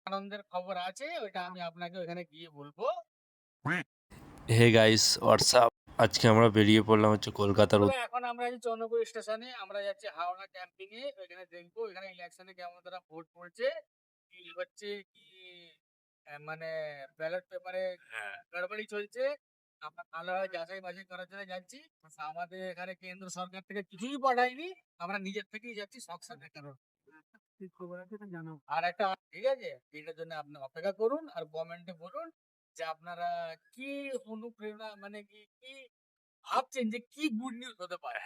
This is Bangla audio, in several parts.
আনন্দের খবর আছে, ওইটা আমি আপনাকে ওখানে গিয়ে বলবো। হে গাইস হোয়াটসঅ্যাপ, আজকে আমরা বেরিয়ে পড়লাম হচ্ছে কলকাতার এখন আমরা আছি চন্দ্রপুর স্টেশনে, আমরা যাচ্ছি হাওড়া ক্যাম্পিং এ। ওইখানে দেখবো এখানে ইলেকশনে কেমন তারা ভোট পড়ছে, কি হচ্ছে, কি মানে ব্যালট পেপারে গড়বড়ি চলছে। আমরা ভালোভাবে যাচাই বাছাই করার জন্য যাচ্ছি। আমাদের এখানে কেন্দ্র সরকার থেকে কিছুই পাঠায়নি, আমরা নিজের থেকেই যাচ্ছি শখসাদের কারণ। আর একটা ঠিক আছে, এটার জন্য আপনি অপেক্ষা করুন আর কমেন্টে বলুন যে আপনারা কি অনুপ্রেরণা মানে কি ভাবছেন যে কি গুড নিউজ হতে পারে।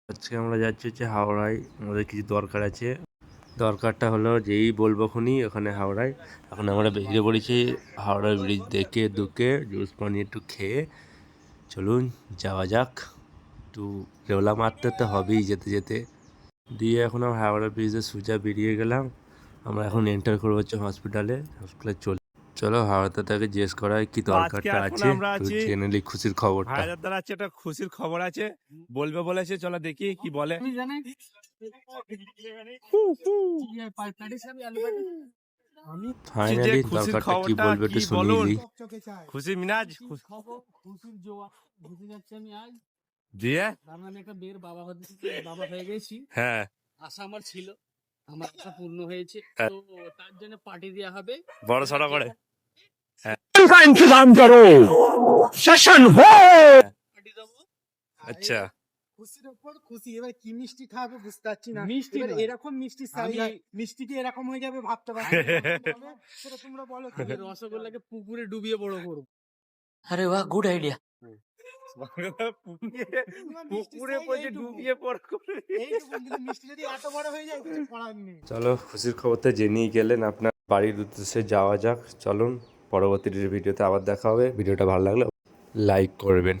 আজকে আমরা যাচ্ছি হচ্ছে হাওড়ায়, আমাদের কিছু দরকার আছে। দরকারটা হলো যেই বলবো খুনি ওখানে হাওড়ায়। এখন আমরা বেরিয়ে পড়েছি হাওড়া ব্রিজ দেখে দুকে জুস পানি একটু খেয়ে চলুন যাওয়া যাক। একটু রেওলা মারতে তো হবেই যেতে যেতে। দিয়ে এখন আমরা হাওড়া ব্রিজে সোজা বেরিয়ে গেলাম। আমরা এখন এন্টার করবো হচ্ছে হসপিটালে চলো হাওড়াতে তাকে জিজ্ঞেস করা হয় কি দরকারটা আছে, একটু জেনে নিই খুশির খবরটা। ভাইদের আছে একটা খুশির খবর আছে, বলবে বলেছে, চলো দেখি কি বলে। ফাইনালি দরকারটা কি বলবে একটু শুনিয়ে দিই। খুশি মিনাজ খুশির জোয়া বুঝে যাচ্ছি আমি আজ। দিয়ে কারণ আমি একটা মেয়ের বাবা হয়ে গেছি। হ্যাঁ, আশা আমার ছিল, আমার আশা পূর্ণ হয়েছে। তো তার জন্য পার্টি দেওয়া হবে বড় সড়ো করে। का इंतजाम करो, सेशन हो। পার্টি দেবো। আচ্ছা, খুশির উপর খুশি। এবার কি মিষ্টি খাবে বুঝতে পারছি না। মিষ্টি এবার নয়। এরকম মিষ্টি মিষ্টি কি এরকম হয়ে যাবে ভাবতে পারছি না। সেটা তোমরা বলো কি? আমি রসগোল্লাকে পুকুরে ডুবিয়ে বড় করবো। अरे वाह गुड आइडिया। পুকুরে পড়ে ডুবিয়ে পড় করে। এইটুকু কিন্তু মিষ্টি যদি এত বড় হয়ে যায় কিছু করার নেই। চলো খুশির খবরটা জেনেই গেলেন, আপনার বাড়ির উদ্দেশ্যে যাওয়া যাক। চলুন পরবর্তী ভিডিওতে আবার দেখা হবে। ভিডিওটা ভালো লাগলে লাইক করবেন।